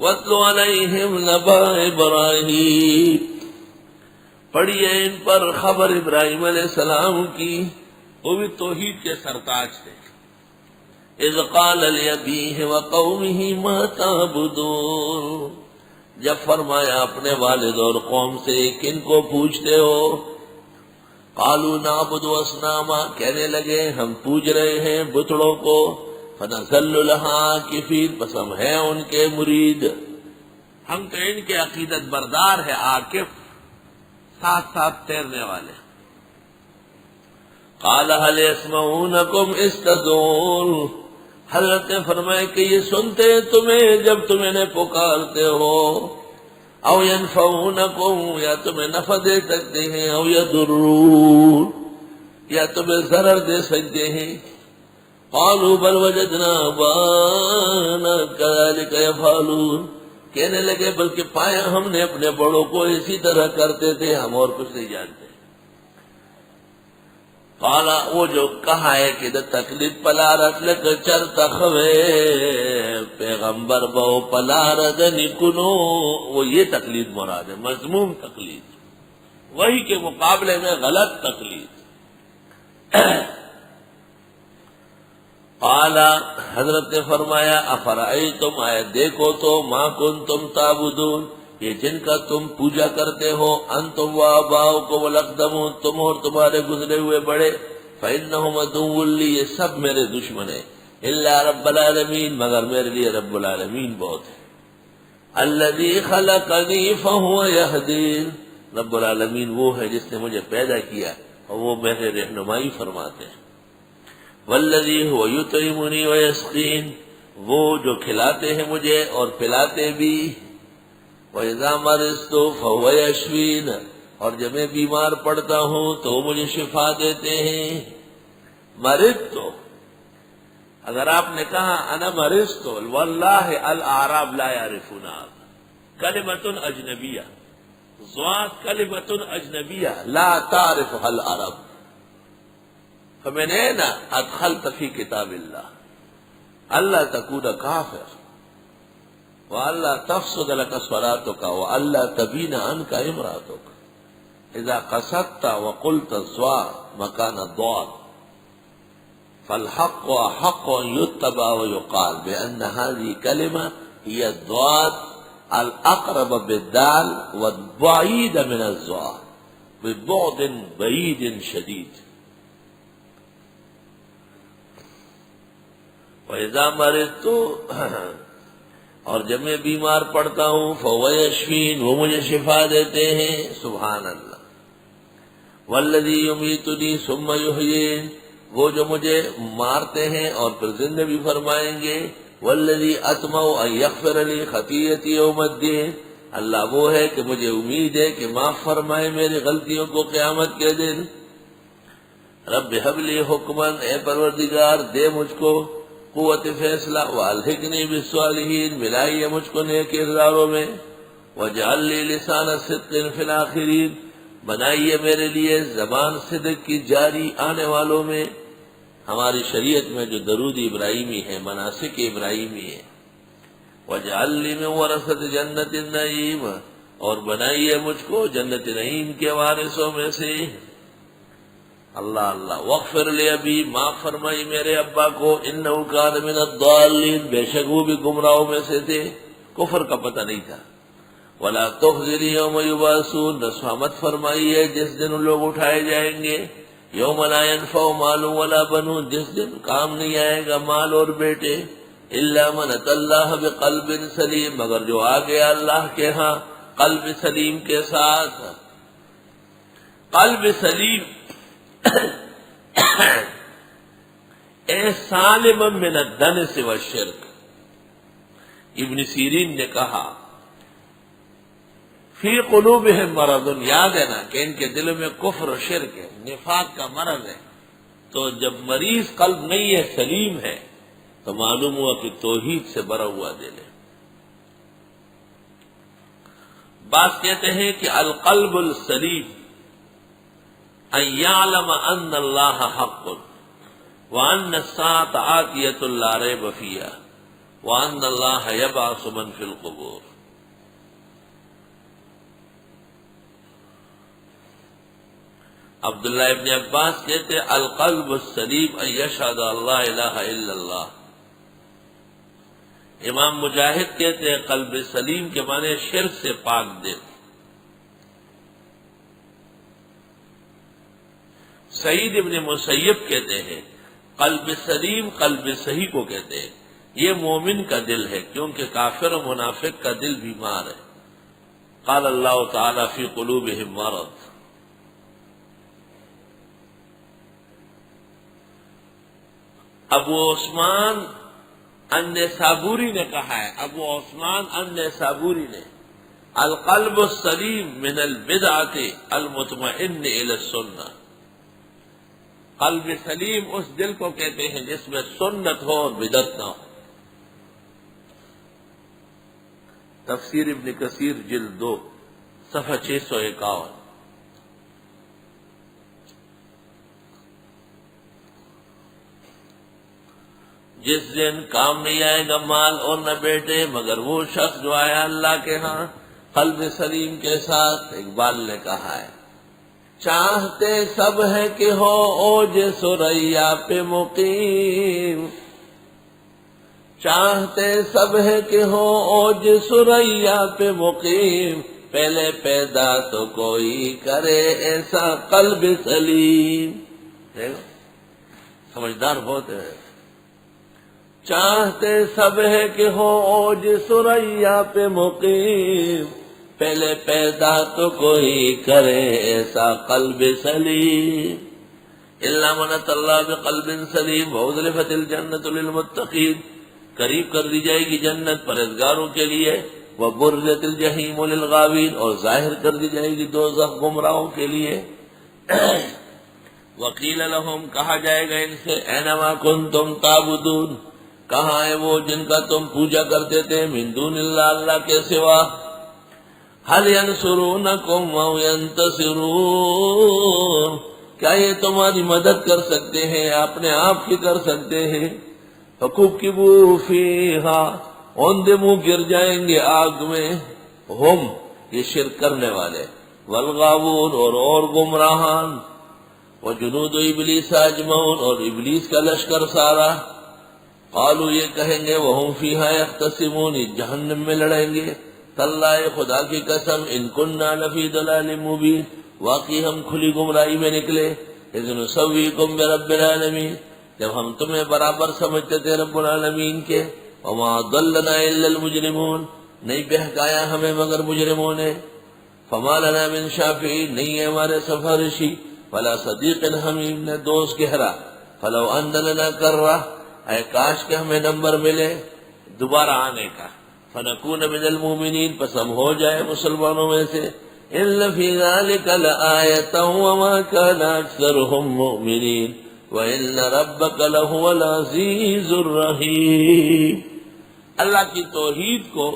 وَاتْلُ عَلَيْهِمْ نَبَأَ إِبْرَاهِيمَ، پڑھیے ان پر خبر ابراہیم علیہ السلام کی، وہ بھی توحید کے سرتاج تھے۔ اذ قال لأبیہ وقومہ ما تعبدون، جب فرمایا اپنے والد اور قوم سے کن کو پوجتے ہو؟ قالوا نعبد اصناما، کہنے لگے ہم پوج رہے ہیں بتڑوں کو، فنظل لها عاکفین، پس ہم ہیں ان کے مرید، ہم تو ان کے عقیدت بردار ہے، عاکف ساتھ ساتھ تیرنے والے۔ قال هل يسمعونكم اذ تدعون، حضرت نے فرمایا کہ یہ سنتے ہیں تمہیں جب تم انہیں پکارتے ہو، او ينفعونكم، یا تمہیں نفع دے سکتے ہیں، او يضرون، یا تمہیں ضرر دے سکتے ہیں۔ قالوا بل وجدنا آباءنا كذلك يفعلون، کہنے لگے بلکہ پایا ہم نے اپنے بڑوں کو اسی طرح کرتے تھے، ہم اور کچھ نہیں جانتے۔ قالا، وہ جو کہا ہے کہ دا تکلیف پلارت لک چر تخوے پیغمبر بہو پلارد نکنو، وہ یہ تکلیف مراد ہے، مذموم تکلیف، وہی کے مقابلے میں غلط تکلیف۔ قالا، حضرت نے فرمایا افرائیتم، آئے دیکھو تو، ما کنتم تعبدون، یہ جن کا تم پوجا کرتے ہو، انتم و آباؤکم الاقدمون، تم اور تمہارے گزرے ہوئے بڑے، فإنہم عدو لی، یہ سب میرے دشمن ہیں، الا رب العالمین، مگر میرے لیے رب العالمین بہت ہے۔ الذی خلقنی فہو یہدین، رب العالمین وہ ہے جس نے مجھے پیدا کیا اور وہ میرے رہنمائی فرماتے ہیں۔ والذی هو یطعمنی ویسقین، وہ جو کھلاتے ہیں مجھے اور پلاتے بھی۔ وَإِذَا مَرِضْتُ فَهُوَ يَشْفِينِ، اور جب میں بیمار پڑتا ہوں تو وہ مجھے شفا دیتے ہیں۔ مرضت، اگر آپ نے کہا انا مرضت، واللہ الاعراب لا يعرفون، کلمۃ اجنبیہ، ذات کلمۃ اجنبیہ لا تعرفها العرب، فمن أين أدخلت في كتاب الله ألا تكون كافر، وألا تفسد لك صلاتك، وألا تبين عنك امرأتك، إذا قصدت وقلت الزوار مكان الضاد، فالحق أحق أن يتبع ويقال بأن هذه كلمة هي الضاد الأقرب بالدال والبعيد من الزوار ببعد بعيد شديد۔ وَإِذَا مَرِضْتُ، اور جب میں بیمار پڑتا ہوں، فَهُوَ يَشْفِينِ، وہ مجھے شفا دیتے ہیں۔ سبحان اللہ۔ وَالَّذِي يُمِيتُنِي ثُمَّ يُحْيِينِ، وہ جو مجھے مارتے ہیں اور پھر زندہ بھی فرمائیں گے۔ وَالَّذِي أَطْمَعُ أَن يَغْفِرَ لِي خَطِيئَتِي يَوْمَ الدِّينِ، اللہ وہ ہے کہ مجھے امید ہے کہ معاف فرمائے میری غلطیوں کو قیامت کے دن۔ رب هب لي حکماً، اے پروردگار دے مجھ کو قوت فیصلہ، والحقنی بالصالحین، ملائیے مجھ کو نیک کرداروں میں، واجعل لی لسان صدق فی الاخرین، بنائیے میرے لیے زبان صدق کی جاری آنے والوں میں۔ ہماری شریعت میں جو درود ابراہیمی ہے، مناسک ابراہیمی ہے۔ واجعل لی من ورثۃ جنت النعیم، اور بنائیے مجھ کو جنت نعیم کے وارثوں میں سے۔ اللہ اللہ۔ واغفر لی ابی، معاف فرمائی میرے ابا کو، انہ کان من الضالین، بے شک وہ بھی گمراہوں میں سے تھے، کفر کا پتہ نہیں تھا۔ ولا تخزنی یوم یبعثون، رسوا مت فرمائی ہے جس دن ان لوگ اٹھائے جائیں گے۔ یوم لا ینفع مال ولا بنون، جس دن کام نہیں آئے گا مال اور بیٹے، الا من اتى اللہ بقلب سلیم، مگر جو آ گیا اللہ کے ہاں قلب سلیم کے ساتھ۔ قلب سلیم اے سالم من الدنس والشرک۔ ابن سیرین نے کہا فی قلوبہم مرض، یاد ہے نا کہ ان کے دلوں میں کفر و شرک ہے، نفاق کا مرض ہے، تو جب مریض قلب نہیں ہے، سلیم ہے، تو معلوم ہوا کہ توحید سے بھرا ہوا دل ہے۔ بعض کہتے ہیں کہ القلب السلیم ان یعلم ان اللہ حق وان الساعة آتیۃ لا ریب فیہا وأن الله يبعث من في القبور۔ عبداللہ ابن عباس کہتے القلب السلیم ان یشہد ان لا الہ الا اللہ۔ امام مجاہد کہتے ہیں قلب سلیم کے معنی شرک سے پاک دل۔ سعید ابن مسیب کہتے ہیں قلب سلیم قلب صحیح کو کہتے ہیں، یہ مومن کا دل ہے، کیونکہ کافر و منافق کا دل بیمار ہے۔ قال اللہ تعالی فی قلوبہم مرض۔ ابو عثمان النیسابوری نے کہا ہے، ابو عثمان النیسابوری نے القلب السلیم من البدعۃ المطمئن الی السنہ۔ قلب سلیم اس دل کو کہتے ہیں جس میں سنت ہو اور بدعت نہ ہو۔ تفسیر ابن کثیر جلد 2 صفحہ 651۔ جس دن کام نہیں آئے گا مال اور نہ بیٹے مگر وہ شخص جو آیا اللہ کے ہاں قلب سلیم کے ساتھ۔ اقبال نے کہا ہے چاہتے سب ہے کہ ہو اوج ثریا پہ مقیم، چاہتے سب ہے کہ ہو اوج ثریا پہ مقیم، پہلے پیدا تو کوئی کرے ایسا قلب سلیم۔ سمجھدار بہت ہے۔ چاہتے سب ہے کہ ہو اوج ثریا پہ مقیم، پہلے پیدا تو کوئی کرے ایسا قلب سلیم۔ الا من اتى اللہ بقلب سلیم وازلفت الجنۃ للمتقین، قریب کر دی جائے گی جنت پرہیزگاروں کے لیے، وبرزت الجحیم للغاوین، اور ظاہر کر دی جائے گی دوزخ گمراہوں کے لیے۔ وقیل لهم، کہا جائے گا ان سے اینما کنتم تعبدون، کہاں ہے وہ جن کا تم پوجا کرتے تھے من دون اللہ، اللہ کے سوا۔ هل ينصرونكم او ينتصرون، کیا یہ تمہاری مدد کر سکتے ہیں یا اپنے آپ کی کر سکتے ہیں؟ فكبكبوا فيها، ان دے منہ گر جائیں گے آگ میں، ہم یہ شرک کرنے والے، والغاوون اور گمراہان، وجنود ابلیس اجمعون، اور ابلیس کا لشکر سارا۔ قالوا، یہ کہیں گے وہم فیہا یختصمون، جہنم میں لڑیں گے، تاللہ خدا کی قسم ان کننا لفی ضلال مبین، واقعی ہم کھلی گمراہی میں نکلے، اذ نسویکم برب العالمین، جب ہم تمہیں برابر سمجھتے تھے رب العالمین کے، وما ضلنا الا المجرمون، نہیں بہکایا ہمیں مگر مجرموں نے، فما لنا من شافعین، نہیں ہے ہمارے سفارشی، ولا صدیق حمیم، نے دوست گہرا، فلو ان لنا کرہ، اے کاش کہ ہمیں نمبر ملے دوبارہ آنے کا، فنکون من المؤمنین، پس ہم ہو جائے مسلمانوں میں سے۔ ان فی ذلک لآیۃ وما کان اکثرهم مؤمنین وان ربک لہو العزیز الرحیم۔ اللہ کی توحید کو